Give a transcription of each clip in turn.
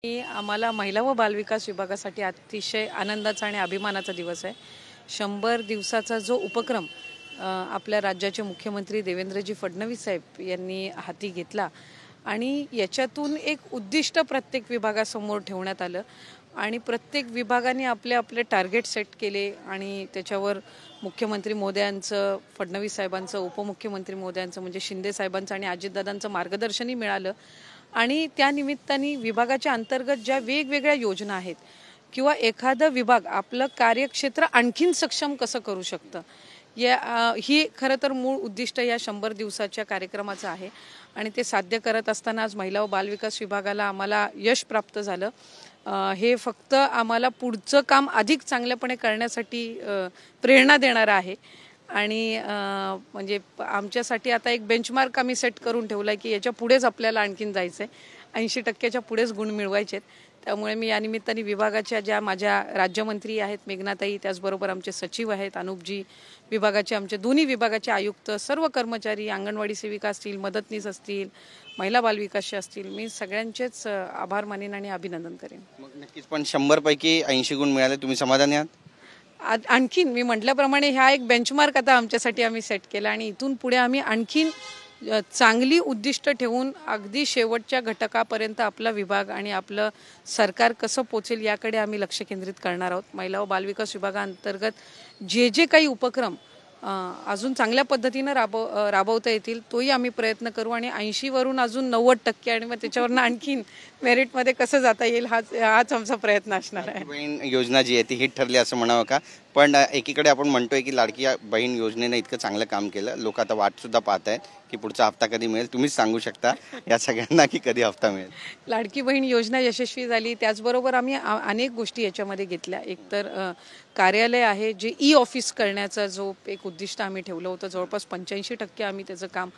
आम्हाला महिला व बालविकास विभागासाठी अतिशय आनंदाचा आणि अभिमानाचा दिवस आहे. 100 दिवसाचा जो उपक्रम आपल्या राज्याचे मुख्यमंत्री देवेंद्रजी फडणवीस साहेब यांनी हाती घेतला आणि याच्यातून एक उद्दिष्ट प्रत्येक विभागासमोर ठेवण्यात आलं आणि प्रत्येक विभागाने आपले आपले टार्गेट सेट केले आणि त्याच्यावर मुख्यमंत्री महोदयांचं, फडणवीस साहेबांचं, उपमुख्यमंत्री महोदयांचं म्हणजे शिंदे साहेबांचं आणि अजितदादांचं मार्गदर्शनही मिळालं. आणि त्या निमित्ताने विभागाच्या अंतर्गत ज्या वेगवेगळ्या योजना आहेत किंवा एखादा विभाग आपलं कार्यक्षेत्र आणखीन सक्षम कसं करू शकतं ही खरं तर मूळ उद्दिष्ट या 100 दिवसाच्या कार्यक्रमाचं आहे आणि ते साध्य करत असताना आज महिला व बालविकास विभागाला आम्हाला यश प्राप्त झालं. हे फक्त आम्हाला पुढचं काम अधिक चांगल्यापणे करण्यासाठी प्रेरणा देणारं आहे आणि म्हणजे आमच्यासाठी आता एक बेंचमार्क आम्ही सेट करून ठेवला आहे की याच्या पुढेच आपल्याला आणखीन जायचं आहे. 80%च्या पुढेच गुण मिळवायचे आहेत. त्यामुळे मी या निमित्ताने विभागाच्या ज्या माझ्या राज्यमंत्री आहेत मेघनाताई, त्याचबरोबर आमचे सचिव आहेत अनुपजी, विभागाचे आमचे दोन्ही विभागाचे आयुक्त, सर्व कर्मचारी, अंगणवाडी सेविका असतील, मदतनीस असतील, महिला बालविकासचे असतील, मी सगळ्यांचेच आभार मानेन आणि अभिनंदन करेन. मग नक्कीच पण 100 पैकी 80 गुण मिळाले, तुम्ही समाधानी आहात? आणखीन मी म्हटल्याप्रमाणे हा एक बेंचमार्क आता आमच्यासाठी आम्ही सेट केला आणि इथून पुढे आम्ही आणखीन चांगली उद्दिष्ट ठेवून अगदी शेवटच्या घटकापर्यंत आपला विभाग आणि आपलं सरकार कसं पोचेल याकडे आम्ही लक्ष केंद्रित करणार आहोत. महिला व बालविकास विभागाअंतर्गत जे काही उपक्रम अजून चांगल्या पद्धतीनं राबवता येतील तोही आम्ही प्रयत्न करू आणि 80 वरून अजून 90% आणि मग त्याच्यावरनं आणखीन मेरिटमध्ये कसं जाता येईल हाच आमचा प्रयत्न असणार आहे. बहीण योजना जी आहे ती हिट ठरली असं म्हणावं का? पण एकीकडे आपण म्हणतोय की लाडकी बहीण योजनेने इतकं चांगलं काम केलं, लोक आता वाट सुद्धा पाहत आहेत की पुढचा हप्ता कधी मिळेल. तुम्हीच सांगू शकता या सगळ्यांना की कधी हप्ता मिळेल. लाडकी बहीण योजना यशस्वी झाली, त्याचबरोबर आम्ही अनेक गोष्टी याच्यामध्ये घेतल्या. एकतर कार्यालय आहे जे ऑफिस करण्याचा जो एक उद्दिष्ट आम्ही ठेवलं होतं, जवळपास 85% आम्ही त्याचं काम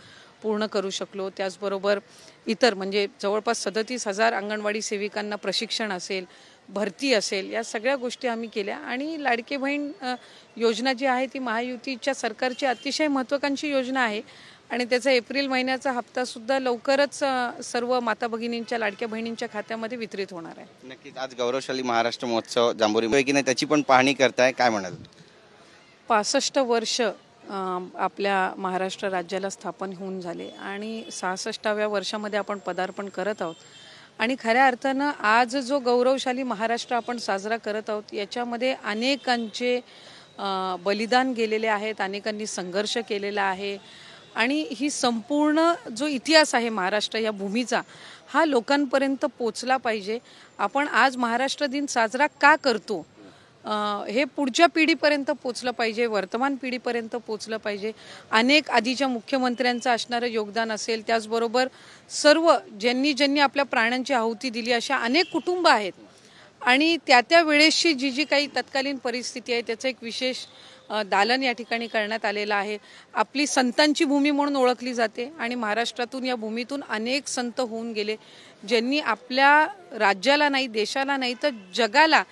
पूर्ण करू शकलो. त्याचबरोबर इतर म्हणजे जवळपास 37,000 अंगणवाडी सेविकांना प्रशिक्षण असेल, भरती असेल, या सगळ्या गोष्टी आम्ही केल्या. आणि लाडकी बहीण योजना जी आहे ती महायुतीच्या सरकारची अतिशय महत्त्वाकांक्षी योजना आहे आणि त्याचा एप्रिल महिन्याचा हप्तासुद्धा लवकरच सर्व माता भगिनींच्या, लाडक्या बहिणींच्या खात्यामध्ये वितरित होणार आहे. नक्कीच आज गौरवशाली महाराष्ट्र महोत्सव जांभोरी की नाही त्याची पण पाहणी करताय, काय म्हणाल? 65 वर्ष आपल्या महाराष्ट्र राज्याला स्थापन होऊन झाले आणि 66व्या वर्षामध्ये आपण पदार्पण करत आहोत आणि खऱ्या अर्थानं आज जो गौरवशाली महाराष्ट्र आपण साजरा करत आहोत याच्यामध्ये अनेकांचे बलिदान गेलेले आहेत, अनेकांनी संघर्ष केलेला आहे आणि ही संपूर्ण जो इतिहास आहे महाराष्ट्र या भूमीचा हा लोकांपर्यंत पोचला पाहिजे. आपण आज महाराष्ट्र दिन साजरा का करतो हे पुढच्या पिढीपर्यंत पोचलं पाहिजे, वर्तमान पिढीपर्यंत पोचलं पाहिजे. अनेक आधीच्या मुख्यमंत्र्यांचं असणारं योगदान असेल, त्याचबरोबर सर्व ज्यांनी आपल्या प्राणांची आहुती दिली अशा अनेक कुटुंब आहेत आणि त्या वेळेसची जी काही तत्कालीन परिस्थिती आहे त्याचं एक विशेष दालन या ठिकाणी करण्यात आलेलं आहे. आपली संतांची भूमी म्हणून ओळखली जाते आणि महाराष्ट्रातून या भूमीतून अनेक संत होऊन गेले ज्यांनी आपल्या राज्याला नाही, देशाला नाही तर जगाला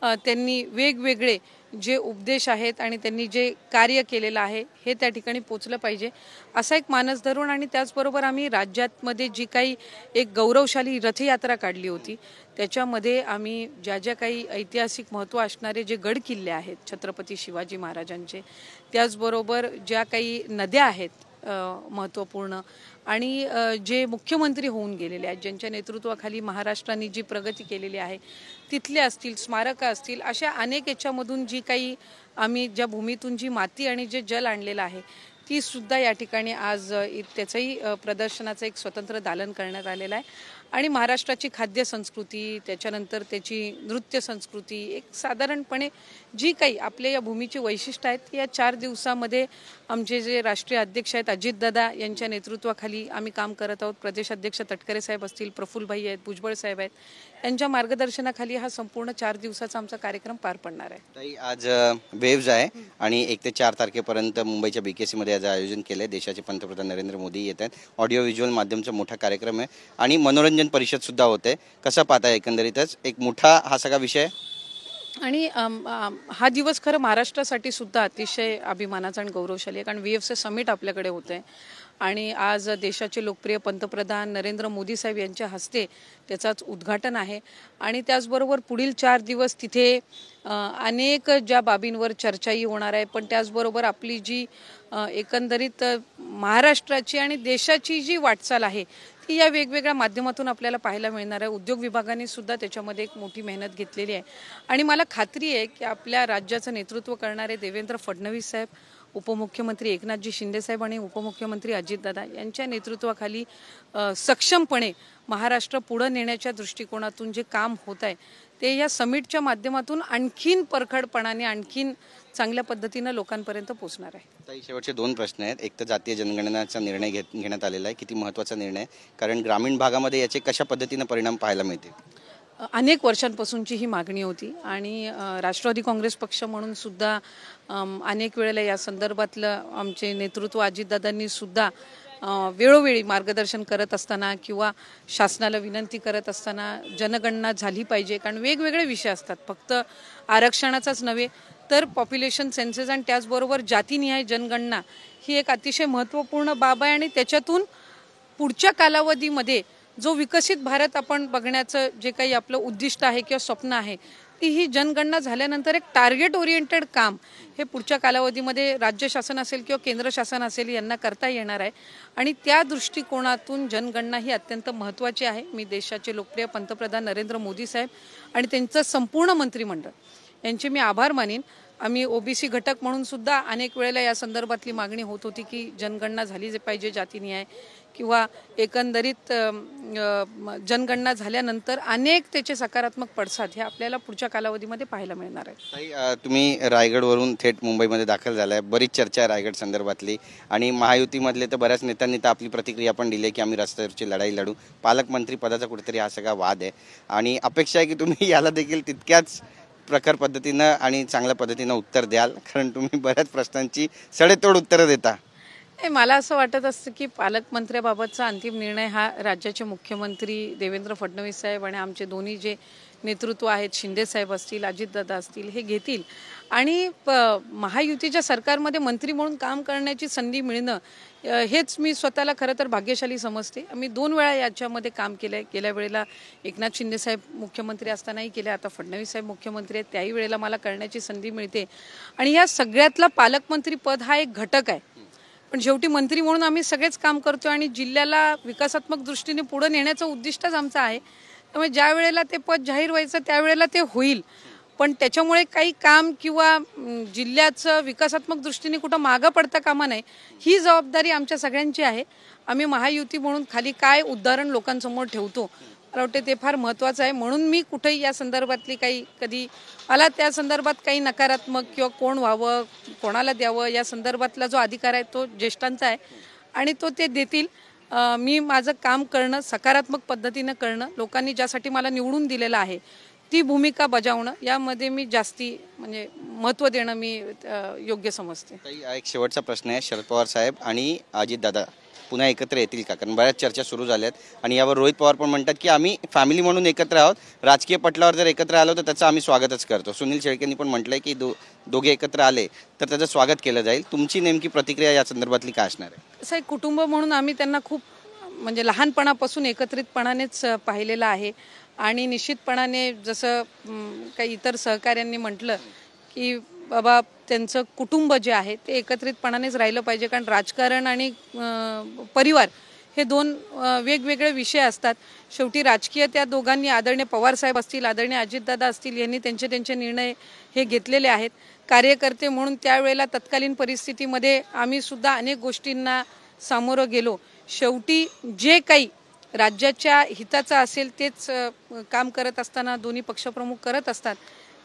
त्यांनी वेगवेगळे जे उपदेश आहेत आणि त्यांनी जे कार्य केलेलं आहे हे त्या ठिकाणी पोचलं पाहिजे असा एक मानस धरून आणि त्याचबरोबर आम्ही राज्यामध्ये जी काही एक गौरवशाली रथयात्रा काढली होती त्याच्यामध्ये आम्ही ज्या काही ऐतिहासिक महत्त्व असणारे जे गड किल्ले आहेत छत्रपती शिवाजी महाराजांचे, त्याचबरोबर ज्या काही नद्या आहेत महत्त्वपूर्ण आणि जे मुख्यमंत्री होऊन गेलेले आहेत ज्यांच्या नेतृत्वाखाली महाराष्ट्राने जी प्रगती केलेली आहे तिथले असतील, स्मारकं असतील, अशा अनेक याच्यामधून जी काही आम्ही ज्या भूमीतून जी माती आणि जे जल आणलेलं आहे ती सुद्धा या ठिकाणी आज त्याचंही प्रदर्शनाचं एक स्वतंत्र दालन करण्यात आलेलं आहे. आणि महाराष्ट्राची खाद्य संस्कृती, त्याच्यानंतर त्याची नृत्य संस्कृती, एक साधारणपणे जी काही आपल्या या भूमीची वैशिष्ट्य आहेत या 4 दिवसामध्ये आमचे जे राष्ट्रीय अध्यक्ष आहेत अजितदादा यांच्या नेतृत्वाखाली आम्ही काम करत आहोत. प्रदेश अध्यक्ष तटकरे साहेब असतील, प्रफुल्लभाई आहेत, भुजबळ साहेब आहेत, यांच्या मार्गदर्शनाखाली हा संपूर्ण 4 दिवसाचा आमचा कार्यक्रम पार पडणार आहे. आज वेव्ज आहे आणि 1 ते 4 तारखेपर्यंत मुंबईच्या BKC मध्ये याचं आयोजन केलंय. देशाचे पंतप्रधान नरेंद्र मोदी येत आहेत. ऑडिओ व्हिज्युअल माध्यमचा मोठा कार्यक्रम आहे आणि मनोरंजन परिषद सुद्धा होते. कसं पाहताय एकंदरीतच एक मोठा हा सगळा विषय आणि हा दिवस खरं महाराष्ट्रासाठी सुद्धा अतिशय अभिमानाचा आणि गौरवशाली आहे कारण VFC समिट आपल्याकडे होतं आहे आणि आज देशाचे लोकप्रिय पंतप्रधान नरेंद्र मोदी साहेब यांच्या हस्ते त्याचाच उद्घाटन आहे. आणि त्याचबरोबर पुढील 4 दिवस तिथे अनेक ज्या बाबींवर चर्चाही होणार आहे, पण त्याचबरोबर आपली जी एकंदरीत महाराष्ट्राची आणि देशाची जी वाटचाल आहे ती या वेगवेगळ्या माध्यमातून आपल्याला पाहायला मिळणार आहे. उद्योग विभागाने सुद्धा त्याच्यामध्ये एक मोठी मेहनत घेतलेली आहे आणि मला खात्री आहे की आपल्या राज्याचं नेतृत्व करणारे देवेंद्र फडणवीस साहेब, उपमुख्यमंत्री एकनाथजी शिंदे साहेब आणि उपमुख्यमंत्री अजितदादा यांच्या नेतृत्वाखाली सक्षमपणे महाराष्ट्र पुढे नेण्याच्या दृष्टिकोनातून जे काम होत आहे ते या समिटच्या माध्यमातून आणखीन परखडपणाने आणखीन चांगल्या पद्धतीने लोकांपर्यंत पोहोचणार आहे. ताई, शेवटचे 2 प्रश्न आहेत. एक तर जातीय जनगणनेचा निर्णय घेण्यात आलेला आहे, किती महत्त्वाचा निर्णय, कारण ग्रामीण भागामध्ये याचे कशा पद्धतीने परिणाम पाहायला मिळतील? अनेक वर्षांपासूनची ही मागणी होती आणि राष्ट्रवादी काँग्रेस पक्ष म्हणून सुद्धा अनेक वेळेला या संदर्भातलं आमचे नेतृत्व अजितदादांनी सुद्धा वेळोवेळी मार्गदर्शन करत असताना किंवा शासनाला विनंती करत असताना जनगणना झाली पाहिजे, कारण वेगवेगळे विषय असतात, फक्त आरक्षणाचाच नव्हे तर पॉप्युलेशन सेन्सेस आणि त्याचबरोबर जातीनिहाय जनगणना ही एक अतिशय महत्त्वपूर्ण बाब आहे. आणि त्याच्यातून पुढच्या कालावधीमध्ये जो विकसित भारत आपण बघण्याचं जे काही आपलं उद्दिष्ट आहे किंवा स्वप्न आहे ती ही जनगणना झाल्यानंतर एक टार्गेट ओरिएंटेड काम हे पुढच्या कालावधीमध्ये राज्य शासन असेल किंवा केंद्र शासन असेल यांना करता येणार आहे. आणि त्या दृष्टिकोनातून जनगणना ही अत्यंत महत्त्वाची आहे. मी देशाचे लोकप्रिय पंतप्रधान नरेंद्र मोदी साहेब आणि त्यांचं संपूर्ण मंत्रिमंडळ यांचे मी आभार मानीन. आम्ही ओबीसी घटक म्हणून सुद्धा अनेक वेळेला या संदर्भातली मागणी होत होती की जनगणना झाली पाहिजे जातीनिहाय किंवा एकंदरीत जनगणना झाल्यानंतर अनेक त्याचे सकारात्मक पडसाद हे आपल्याला पुढच्या कालावधीमध्ये पाहायला मिळणार आहे. तुम्ही रायगडवरून थेट मुंबईमध्ये दाखल झालाय, बरीच चर्चा आहे रायगड संदर्भातली आणि महायुतीमधले तर बऱ्याच नेत्यांनी तर आपली प्रतिक्रिया पण दिली की आम्ही रस्त्यावरची लढाई लढू. पालकमंत्री पदाचा कुठेतरी हा सगळा वाद आहे आणि अपेक्षा आहे की तुम्ही याला देखील तितक्याच प्रखर पद्धतीनं आणि चांगल्या पद्धतीनं उत्तर द्याल, कारण तुम्ही बऱ्याच प्रश्नांची सडेतोड उत्तरं देता. मला असं वाटत असतं की पालकमंत्र्याबाबतचा अंतिम निर्णय हा राज्याचे मुख्यमंत्री देवेंद्र फडणवीस साहेब आणि आमचे दोन्ही जे नेतृत्व आहेत, शिंदे साहेब असतील, अजितदादा असतील, हे घेतील. आणि महायुतीच्या सरकारमध्ये मंत्री म्हणून काम करण्याची संधी मिळणं हेच मी स्वतःला खरं तर भाग्यशाली समजते. मी 2 वेळा याच्यामध्ये काम केलं आहे. गेल्या वेळेला एकनाथ शिंदे साहेब मुख्यमंत्री असतानाही केले, आता फडणवीस साहेब मुख्यमंत्री आहेत त्याही वेळेला मला करण्याची संधी मिळते. आणि या सगळ्यातला पालकमंत्री पद हा एक घटक आहे, पण शेवटी मंत्री म्हणून आम्ही सगळेच काम करतो आणि जिल्ह्याला विकासात्मक दृष्टीने पुढे नेण्याचं उद्दिष्टच आमचं आहे. त्यामुळे ज्या वेळेला ते पद जाहीर व्हायचं त्यावेळेला ते होईल, पण त्याच्यामुळे काही काम किंवा जिल्ह्याचं विकासात्मक दृष्टीने कुठं मागं पडता कामा नये, ही जबाबदारी आमच्या सगळ्यांची आहे. आम्ही महायुती म्हणून खाली काय उदाहरण लोकांसमोर ठेवतो मला वाटते ते फार महत्त्वाचं आहे. म्हणून मी कुठेही या संदर्भातली कधी मला त्या संदर्भात काही नकारात्मक किंवा कोण व्हावं कोणाला द्यावं या संदर्भातला जो अधिकार आहे तो ज्येष्ठांचा आहे आणि तो ते देतील. मी माझं काम करणं, सकारात्मक पद्धतीनं करणं, लोकांनी ज्यासाठी मला निवडून दिलेलं आहे ती भूमिका बजावणं, यामध्ये मी जास्ती म्हणजे महत्त्व देणं मी योग्य समजते. एक शेवटचा प्रश्न आहे, शरद पवार साहेब आणि अजितदादा पुन्हा एकत्र येतील का? कारण बऱ्याच चर्चा सुरू झाल्यात आणि यावर रोहित पवार पण म्हणतात की आम्ही फॅमिली म्हणून एकत्र आहोत, राजकीय पटलावर जर एकत्र आलो तर त्याचं आम्ही स्वागतच करतो. सुनील शेळकेंनी पण म्हटलंय की दोघे एकत्र आले तर त्याचं स्वागत केलं जाईल. तुमची नेमकी प्रतिक्रिया या संदर्भातली काय असणार आहे? असं एक कुटुंब म्हणून आम्ही त्यांना खूप म्हणजे लहानपणापासून एकत्रितपणानेच पाहिलेलं आहे आणि निश्चितपणाने जसं काही इतर सहकाऱ्यांनी म्हटलं की बाबा त्यांचं कुटुंब जे आहे ते एकत्रितपणानेच राहिलं पाहिजे, कारण राजकारण आणि परिवार हे 2 वेगवेगळे विषय असतात. शेवटी राजकीय त्या दोघांनी आदरणीय पवारसाहेब असतील, आदरणीय अजितदादा असतील यांनी त्यांचे निर्णय हे घेतलेले आहेत. कार्यकर्ते म्हणून त्यावेळेला तत्कालीन परिस्थितीमध्ये आम्ही सुद्धा अनेक गोष्टींना सामोरं गेलो. शेवटी जे काही राज्याच्या हिताचं असेल तेच काम करत असताना दोन्ही पक्षप्रमुख करत असतात.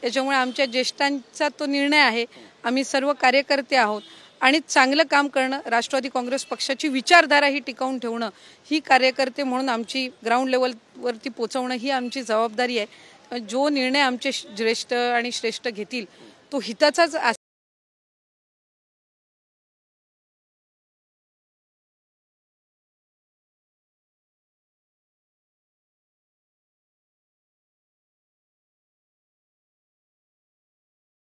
त्याच्यामुळे आमच्या ज्येष्ठांचा तो निर्णय आहे. आम्ही सर्व कार्यकर्ते आहोत आणि चांगलं काम करणं, राष्ट्रवादी काँग्रेस पक्षाची विचारधारा ही टिकवून ठेवणं ही कार्यकर्ते म्हणून आमची ग्राउंड लेवलवरती पोहोचवणं ही आमची जबाबदारी आहे. जो निर्णय आमचे ज्येष्ठ आणि श्रेष्ठ घेतील तो हिताचाच